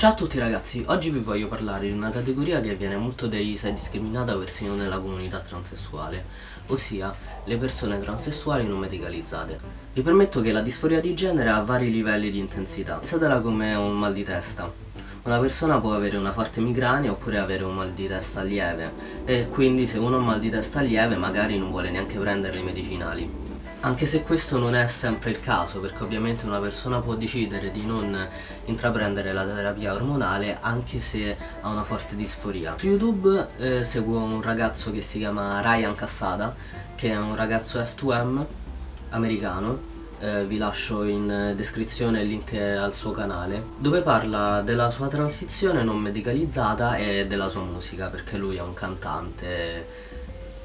Ciao a tutti ragazzi, oggi vi voglio parlare di una categoria che viene molto derisa e discriminata persino nella comunità transessuale, ossia le persone transessuali non medicalizzate. Vi permetto che la disforia di genere ha vari livelli di intensità, pensatela come un mal di testa. Una persona può avere una forte migraña oppure avere un mal di testa lieve e quindi se uno ha un mal di testa lieve magari non vuole neanche prendere i medicinali. Anche se questo non è sempre il caso, perché ovviamente una persona può decidere di non intraprendere la terapia ormonale anche se ha una forte disforia. Su YouTube seguo un ragazzo che si chiama Ryan Cassada, che è un ragazzo F2M americano. Vi lascio in descrizione il link al suo canale, dove parla della sua transizione non medicalizzata e della sua musica, perché lui è un cantante,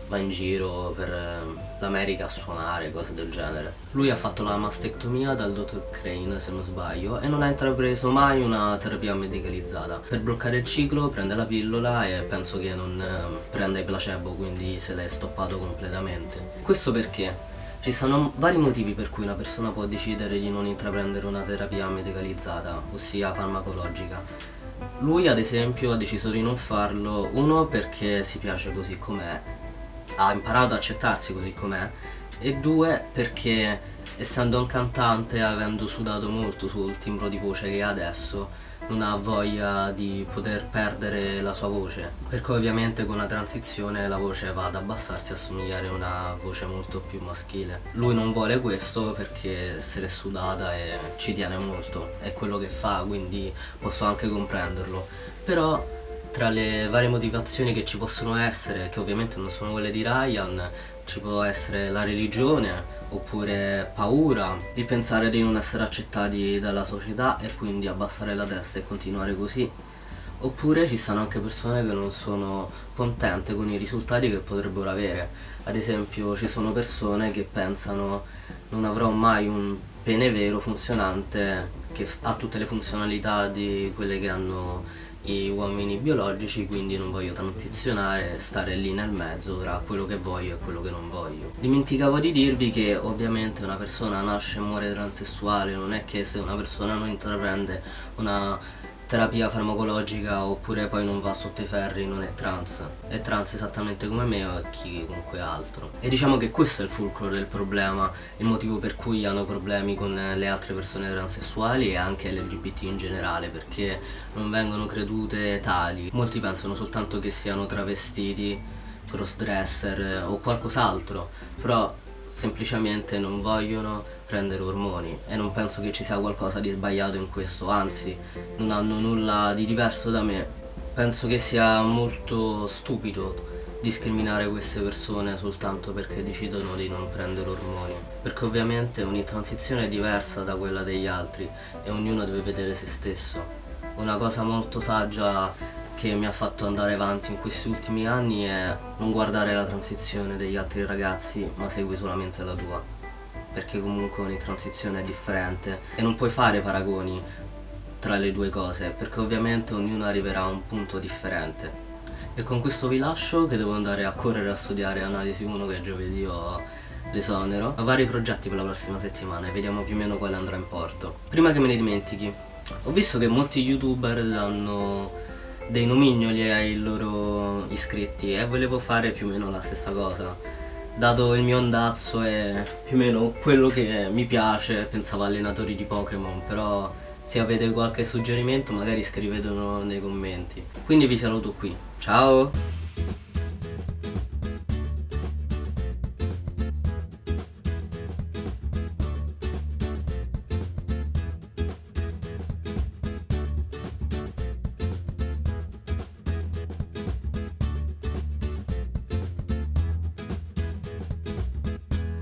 va in giro per l'America a suonare, cose del genere. Lui ha fatto la mastectomia dal dottor Crane, se non sbaglio, e non ha intrapreso mai una terapia medicalizzata. Per bloccare il ciclo prende la pillola e penso che non prenda i placebo, quindi se l'è stoppato completamente. Questo perché ci sono vari motivi per cui una persona può decidere di non intraprendere una terapia medicalizzata, ossia farmacologica. Lui ad esempio ha deciso di non farlo, uno perché si piace così com'è, ha imparato ad accettarsi così com'è, e due perché essendo un cantante, avendo sudato molto sul timbro di voce che ha adesso, non ha voglia di poter perdere la sua voce, perché ovviamente con la transizione la voce va ad abbassarsi e assomigliare a una voce molto più maschile. Lui non vuole questo perché se l'è sudata e ci tiene molto, è quello che fa, quindi posso anche comprenderlo. Però tra le varie motivazioni che ci possono essere, che ovviamente non sono quelle di Ryan, ci può essere la religione, oppure paura di pensare di non essere accettati dalla società e quindi abbassare la testa e continuare così. Oppure ci sono anche persone che non sono contente con i risultati che potrebbero avere. Ad esempio ci sono persone che pensano non avrò mai un pene vero funzionante che ha tutte le funzionalità di quelle che hanno gli uomini biologici, quindi non voglio transizionare, stare lì nel mezzo tra quello che voglio e quello che non voglio. Dimenticavo di dirvi che ovviamente una persona nasce e muore transessuale, non è che se una persona non intraprende una terapia farmacologica oppure poi non va sotto i ferri non è trans esattamente come me o chiunque altro. E diciamo che questo è il fulcro del problema, il motivo per cui hanno problemi con le altre persone transessuali e anche LGBT in generale, perché non vengono credute tali. Molti pensano soltanto che siano travestiti, crossdresser o qualcos'altro, però semplicemente non vogliono prendere ormoni e non penso che ci sia qualcosa di sbagliato in questo, anzi non hanno nulla di diverso da me. Penso che sia molto stupido discriminare queste persone soltanto perché decidono di non prendere ormoni, perché ovviamente ogni transizione è diversa da quella degli altri e ognuno deve vedere se stesso. Una cosa molto saggia che mi ha fatto andare avanti in questi ultimi anni è non guardare la transizione degli altri ragazzi, ma segui solamente la tua, perché comunque ogni transizione è differente e non puoi fare paragoni tra le due cose, perché ovviamente ognuno arriverà a un punto differente. E con questo vi lascio, che devo andare a correre a studiare analisi 1, che giovedì ho l'esonero. Ho vari progetti per la prossima settimana e vediamo più o meno quale andrà in porto. Prima che me ne dimentichi, ho visto che molti youtuber danno dei nomignoli ai loro iscritti e volevo fare più o meno la stessa cosa. Dato il mio andazzo e più o meno quello che mi piace, pensavo allenatori di Pokémon, però se avete qualche suggerimento magari scrivetelo nei commenti. Quindi vi saluto qui, ciao!